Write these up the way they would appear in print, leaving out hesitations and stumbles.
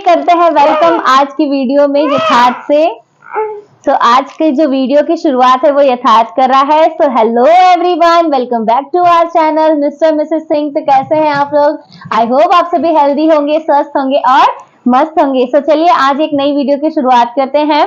करते हैं वेलकम आज की वीडियो में यथार्थ से। तो आज की जो वीडियो की शुरुआत है वो यथार्थ कर रहा है। So hello everyone, welcome back to our channel mister missus Singh. तो कैसे हैं आप लोग? आई होप आप सभी हेल्दी होंगे, स्वस्थ होंगे और मस्त होंगे। सो चलिए आज एक नई वीडियो की शुरुआत करते हैं।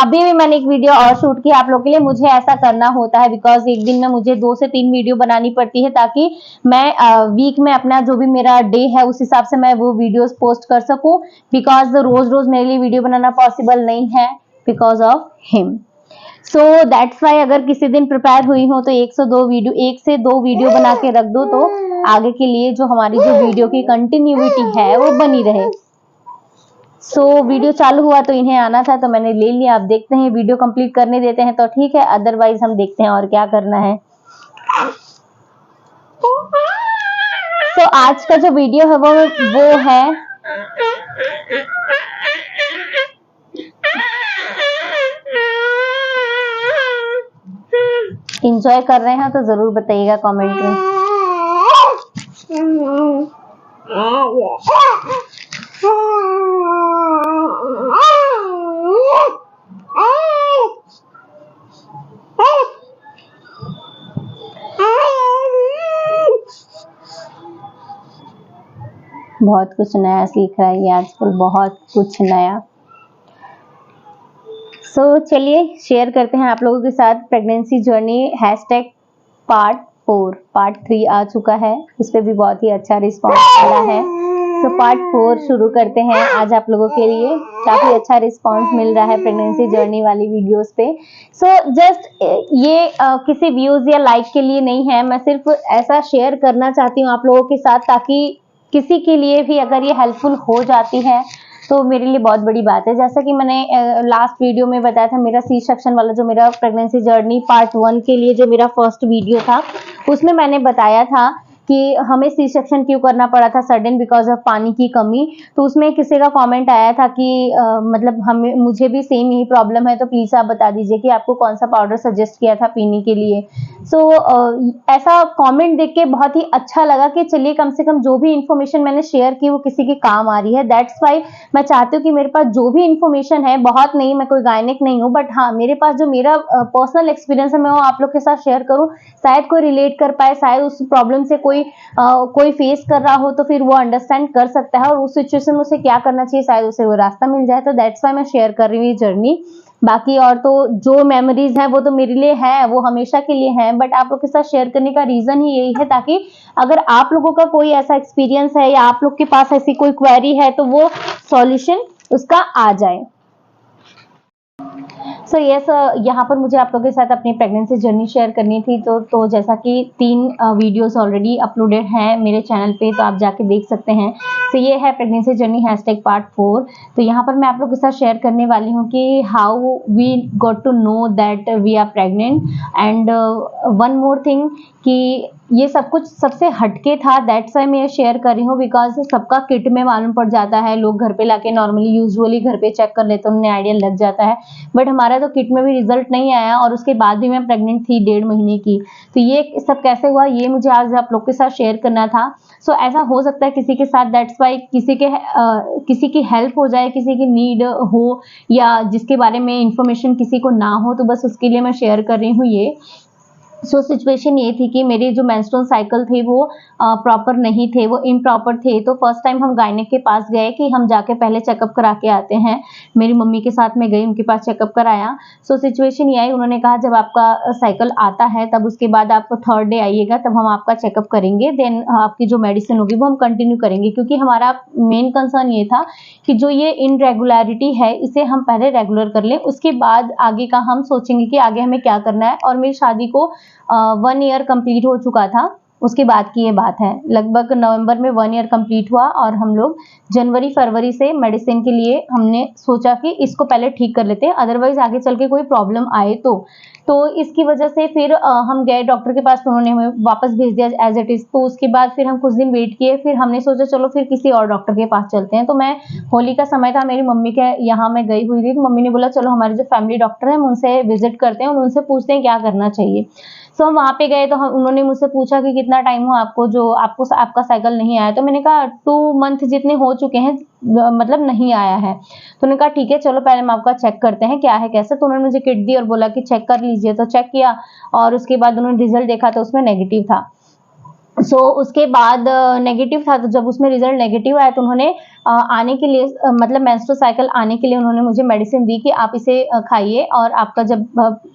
अभी भी मैंने एक वीडियो और शूट किया आप लोग के लिए। मुझे ऐसा करना होता है बिकॉज एक दिन में मुझे 2 से 3 वीडियो बनानी पड़ती है ताकि मैं वीक में अपना जो भी मेरा डे है उस हिसाब से मैं वो वीडियोस पोस्ट कर सकूं। बिकॉज रोज रोज मेरे लिए वीडियो बनाना पॉसिबल नहीं है because of him. So that's why अगर किसी दिन प्रिपेयर हुई हो तो 1 से 2 वीडियो बना के रख दो तो आगे के लिए जो हमारी जो वीडियो की कंटिन्यूटी है वो बनी रहे। सो वीडियो चालू हुआ तो इन्हें आना था तो मैंने ले लिया। अब देखते हैं वीडियो कंप्लीट करने देते हैं तो ठीक है, अदरवाइज हम देखते हैं और क्या करना है। तो आज का जो वीडियो है वो है एंजॉय कर रहे हैं तो जरूर बताइएगा कमेंट में। बहुत कुछ नया सीख रहा है ये आजकल, बहुत कुछ नया। सो चलिए शेयर करते हैं आप लोगों के साथ प्रेगनेंसी जर्नी #पार्ट 4। पार्ट 3 आ चुका है, उस पर भी बहुत ही अच्छा रिस्पॉन्स मिला है। तो पार्ट 4 शुरू करते हैं आज आप लोगों के लिए। काफी अच्छा रिस्पॉन्स मिल रहा है प्रेगनेंसी जर्नी वाली वीडियोस पे। सो जस्ट ये किसी व्यूज या लाइक के लिए नहीं है, मैं सिर्फ ऐसा शेयर करना चाहती हूँ आप लोगों के साथ ताकि किसी के लिए भी अगर ये हेल्पफुल हो जाती है तो मेरे लिए बहुत बड़ी बात है। जैसा कि मैंने लास्ट वीडियो में बताया था, मेरा सी सेक्शन वाला जो मेरा प्रेगनेंसी जर्नी पार्ट 1 के लिए जो मेरा फर्स्ट वीडियो था उसमें मैंने बताया था कि हमें सी सेक्शन क्यों करना पड़ा था सडन बिकॉज ऑफ पानी की कमी। तो उसमें किसी का कमेंट आया था कि मतलब मुझे भी सेम यही प्रॉब्लम है तो प्लीज आप बता दीजिए कि आपको कौन सा पाउडर सजेस्ट किया था पीने के लिए। सो ऐसा कमेंट देख के बहुत ही अच्छा लगा कि चलिए कम से कम जो भी इंफॉर्मेशन मैंने शेयर की वो किसी के काम आ रही है। दैट्स वाई मैं चाहती हूँ कि मेरे पास जो भी इंफॉर्मेशन है, बहुत नहीं, मैं कोई गायनिक नहीं हूँ, बट हाँ मेरे पास जो मेरा पर्सनल एक्सपीरियंस है मैं वो आप लोग के साथ शेयर करूँ। शायद कोई रिलेट कर पाए, शायद उस प्रॉब्लम से कोई फेस कर रहा हो तो फिर वो अंडरस्टैंड कर सकता है और उस सिचुएशन में उसे क्या करना चाहिए, शायद उसे वो रास्ता मिल जाए। तो दैट्स वाई मैं शेयर कर रही हूँ ये जर्नी। बाकी और तो जो मेमोरीज है वो तो मेरे लिए है, वो हमेशा के लिए है, बट आप लोग के साथ शेयर करने का रीजन ही यही है ताकि अगर आप लोगों का कोई ऐसा एक्सपीरियंस है या आप लोग के पास ऐसी कोई क्वेरी है तो वो सॉल्यूशन उसका आ जाए। सो यस, यहाँ पर मुझे आप लोगों के साथ अपनी प्रेगनेंसी जर्नी शेयर करनी थी। तो जैसा कि 3 वीडियोस ऑलरेडी अपलोडेड हैं मेरे चैनल पे तो आप जाके देख सकते हैं। तो ये है प्रेगनेंसी जर्नी #पार्ट 4। तो यहाँ पर मैं आप लोगों के साथ शेयर करने वाली हूँ कि how we got to know that we are pregnant. And one more thing कि ये सब कुछ सबसे हटके था, दैट्स वाई मैं ये शेयर कर रही हूँ बिकॉज सबका किट में मालूम पड़ जाता है। लोग घर पे लाके नॉर्मली यूजुअली घर पे चेक कर लेते हैं, उन्हें आइडिया लग जाता है, बट हमारा तो किट में भी रिजल्ट नहीं आया और उसके बाद भी मैं प्रेग्नेंट थी 1.5 महीने की। तो ये सब कैसे हुआ ये मुझे आज आप लोग के साथ शेयर करना था। सो ऐसा हो सकता है किसी के साथ, दैट्स वाई किसी की हेल्प हो जाए, किसी की नीड हो या जिसके बारे में इंफॉर्मेशन किसी को ना हो, तो बस उसके लिए मैं शेयर कर रही हूँ ये। सो सिचुएशन ये थी कि मेरे जो मेंस्ट्रुअल साइकिल थे वो प्रॉपर नहीं थे, वो इम्प्रॉपर थे। तो फर्स्ट टाइम हम गायनिक के पास गए कि हम जाके पहले चेकअप करा के आते हैं। मेरी मम्मी के साथ में गई, उनके पास चेकअप कराया। सो सिचुएशन ये आई, उन्होंने कहा जब आपका साइकिल आता है तब उसके बाद आप 3rd डे आइएगा, तब हम आपका चेकअप करेंगे, देन आपकी जो मेडिसिन होगी वो हम कंटिन्यू करेंगे। क्योंकि हमारा मेन कंसर्न ये था कि जो ये इनरेगुलरिटी है इसे हम पहले रेगुलर कर लें, उसके बाद आगे का हम सोचेंगे कि आगे हमें क्या करना है। और मेरी शादी को 1 ईयर कंप्लीट हो चुका था, उसके बाद की ये बात है। लगभग नवंबर में 1 ईयर कंप्लीट हुआ और हम लोग जनवरी फरवरी से मेडिसिन के लिए हमने सोचा कि इसको पहले ठीक कर लेते हैं, अदरवाइज आगे चल के कोई प्रॉब्लम आए तो इसकी वजह से फिर हम गए डॉक्टर के पास, उन्होंने हमें वापस भेज दिया एज इट इज। तो उसके बाद फिर हम कुछ दिन वेट किए, फिर हमने सोचा चलो फिर किसी और डॉक्टर के पास चलते हैं। तो मैं होली का समय था, मेरी मम्मी के यहाँ मैं गई हुई थी, तो मम्मी ने बोला चलो हमारे जो फैमिली डॉक्टर है उनसे विजिट करते हैं और उनसे पूछते हैं क्या करना चाहिए। सो हम वहाँ पे गए तो उन्होंने मुझसे पूछा कि कितना टाइम हुआ आपको जो आपको आपका साइकिल नहीं आया? तो मैंने कहा 2 मंथ जितने हो चुके हैं, मतलब नहीं आया है। तो उन्होंने कहा ठीक है चलो पहले हम आपका चेक करते हैं क्या है कैसे। तो उन्होंने मुझे किट दी और बोला कि चेक कर लीजिए। तो चेक किया और उसके बाद उन्होंने रिजल्ट देखा तो उसमें नेगेटिव था। उसके बाद नेगेटिव था, तो जब उसमें रिजल्ट नेगेटिव आया तो उन्होंने आने के लिए मतलब मेंस्ट्रुअल साइकिल आने के लिए उन्होंने मुझे मेडिसिन दी कि आप इसे खाइए और आपका जब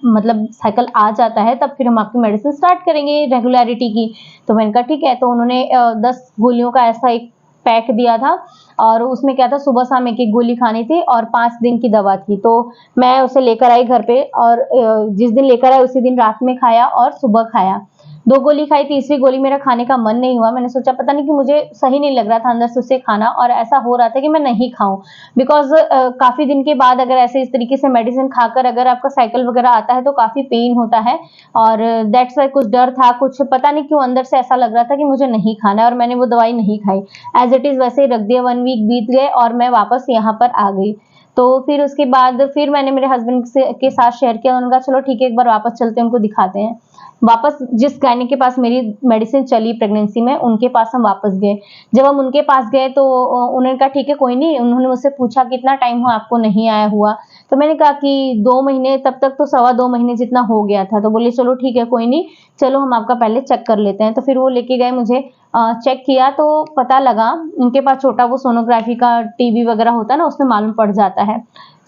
मतलब साइकिल आ जाता है तब फिर हम आपकी मेडिसिन स्टार्ट करेंगे रेगुलरिटी की। तो मैंने कहा ठीक है। तो उन्होंने 10 गोलियों का ऐसा एक पैक दिया था और उसमें क्या था, सुबह शाम एक-एक गोली खानी थी और 5 दिन की दवा थी। तो मैं उसे लेकर आई घर पे और जिस दिन लेकर आई उसी दिन रात में खाया और सुबह खाया। 2 गोली खाई, तीसरी गोली मेरा खाने का मन नहीं हुआ। मैंने सोचा पता नहीं कि मुझे सही नहीं लग रहा था अंदर से उसे खाना और ऐसा हो रहा था कि मैं नहीं खाऊँ। बिकॉज़ काफ़ी दिन के बाद अगर ऐसे इस तरीके से मेडिसिन खाकर अगर आपका साइकिल वगैरह आता है तो काफ़ी पेन होता है और दैट्स व्हाई कुछ डर था, कुछ पता नहीं क्यों अंदर से ऐसा लग रहा था कि मुझे नहीं खाना है और मैंने वो दवाई नहीं खाई। एज़ इट इज़ वैसे ही रख दिया, 1 वीक बीत गए और मैं वापस यहाँ पर आ गई। तो फिर उसके बाद फिर मैंने मेरे हस्बैंड के साथ शेयर किया। उन्होंने कहा चलो ठीक है एक बार वापस चलते हैं, उनको दिखाते हैं। वापस जिस गायनी के पास मेरी मेडिसिन चली प्रेगनेंसी में, उनके पास हम वापस गए। जब हम उनके पास गए तो उन्होंने कहा ठीक है कोई नहीं। उन्होंने मुझसे पूछा कितना टाइम हुआ आपको नहीं आया हुआ? तो मैंने कहा कि 2 महीने, तब तक तो सवा 2 महीने जितना हो गया था। तो बोले चलो ठीक है कोई नहीं, चलो हम आपका पहले चेक कर लेते हैं। तो फिर वो लेके गए मुझे, चेक किया तो पता लगा उनके पास छोटा वो सोनोग्राफी का टीवी वगैरह होता है ना, उसमें मालूम पड़ जाता है।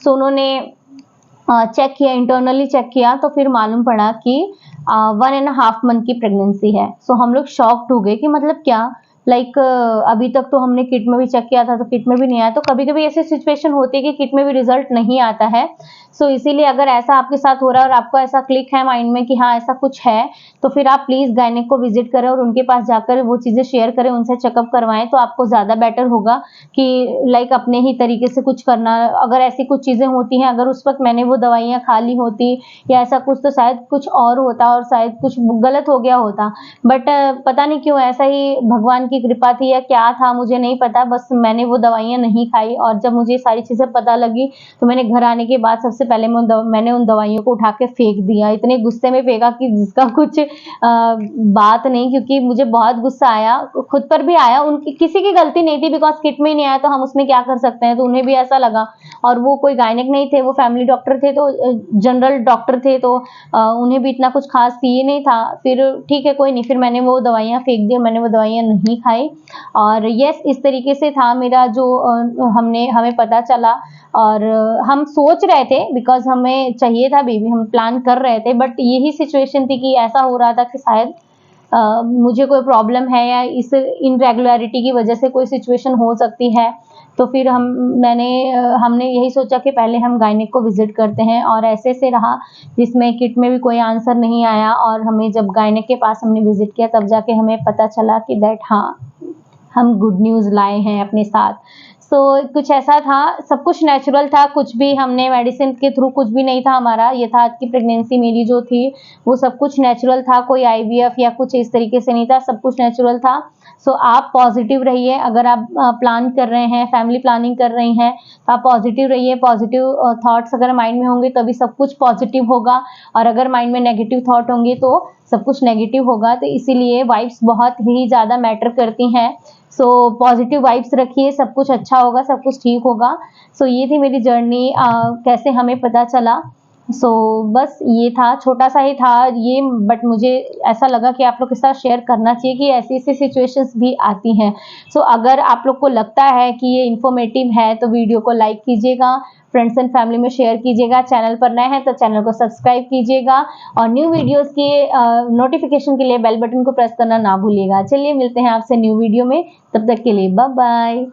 सो उन्होंने चेक किया, इंटरनली चेक किया तो फिर मालूम पड़ा कि 1.5 मंथ की प्रेगनेंसी है। सो हम लोग शॉक्ड हो गए कि मतलब क्या, लाइक अभी तक तो हमने किट में भी चेक किया था तो किट में भी नहीं आया। तो कभी-कभी ऐसी सिचुएशन होती है कि किट में भी रिजल्ट नहीं आता है। सो इसीलिए अगर ऐसा आपके साथ हो रहा है और आपको ऐसा क्लिक है माइंड में कि हाँ ऐसा कुछ है, तो फिर आप प्लीज़ गायनेक को विजिट करें और उनके पास जाकर वो चीज़ें शेयर करें, उनसे चेकअप करवाएँ तो आपको ज़्यादा बेटर होगा कि लाइक अपने ही तरीके से कुछ करना। अगर ऐसी कुछ चीज़ें होती हैं, अगर उस वक़्त मैंने वो दवाइयाँ खा ली होती या ऐसा कुछ तो शायद कुछ और होता और शायद कुछ गलत हो गया होता। बट पता नहीं क्यों ऐसा ही भगवान की कृपा थी या क्या था मुझे नहीं पता, बस मैंने वो दवाइयाँ नहीं खाई और जब मुझे ये सारी चीज़ें पता लगी तो मैंने घर आने के बाद सबसे पहले मैंने उन दवाइयों को उठा के फेंक दिया। इतने गुस्से में फेंका कि जिसका कुछ बात नहीं, क्योंकि मुझे बहुत गुस्सा आया, खुद पर भी आया। उनकी किसी की गलती नहीं थी बिकॉज़ किट में ही नहीं आया तो हम उसमें क्या कर सकते हैं। तो उन्हें भी ऐसा लगा और वो कोई गायनेक नहीं थे, वो फैमिली डॉक्टर थे, तो जनरल डॉक्टर थे, तो उन्हें भी इतना कुछ ख़ास ये नहीं था। फिर ठीक है कोई नहीं, फिर मैंने वो दवाइयाँ फेंक दी, मैंने वो दवाइयाँ नहीं खाई। और येस इस तरीके से था मेरा जो हमें पता चला। और हम सोच रहे थे बिकॉज़ हमें चाहिए था बेबी, हम प्लान कर रहे थे, बट यही सिचुएशन थी कि ऐसा हो रहा था कि शायद मुझे कोई प्रॉब्लम है या इस इरेगुलरिटी की वजह से कोई सिचुएशन हो सकती है। तो फिर हमने यही सोचा कि पहले हम गायनेक को विज़िट करते हैं और ऐसे से रहा जिसमें किट में भी कोई आंसर नहीं आया और हमें जब गायनेक के पास हमने विज़िट किया तब जाके हमें पता चला कि दैट हाँ, हम गुड न्यूज़ लाए हैं अपने साथ। कुछ ऐसा था, सब कुछ नेचुरल था, कुछ भी हमने मेडिसिन के थ्रू कुछ भी नहीं था हमारा। ये था कि प्रेगनेंसी मेरी जो थी वो सब कुछ नेचुरल था, कोई आईवीएफ या कुछ इस तरीके से नहीं था, सब कुछ नेचुरल था। आप पॉजिटिव रहिए, अगर आप प्लान कर रहे हैं, फैमिली प्लानिंग कर रही हैं, तो आप पॉजिटिव रहिए। पॉजिटिव थॉट्स अगर माइंड में होंगे तभी सब कुछ पॉजिटिव होगा और अगर माइंड में नेगेटिव थॉट होंगे तो सब कुछ नेगेटिव होगा। तो इसीलिए वाइब्स बहुत ही ज़्यादा मैटर करती हैं। पॉजिटिव वाइब्स रखिए, सब कुछ अच्छा होगा, सब कुछ ठीक होगा। ये थी मेरी जर्नी, कैसे हमें पता चला। बस ये था, छोटा-सा ही था ये, बट मुझे ऐसा लगा कि आप लोग के साथ शेयर करना चाहिए कि ऐसी-ऐसी सिचुएशंस भी आती हैं। अगर आप लोग को लगता है कि ये इन्फॉर्मेटिव है तो वीडियो को लाइक कीजिएगा, फ्रेंड्स एंड फैमिली में शेयर कीजिएगा, चैनल पर नए हैं तो चैनल को सब्सक्राइब कीजिएगा और न्यू वीडियोज़ के नोटिफ़िकेशन के लिए बेल बटन को प्रेस करना ना भूलिएगा। चलिए मिलते हैं आपसे न्यू वीडियो में, तब तक के लिए बाय बाय।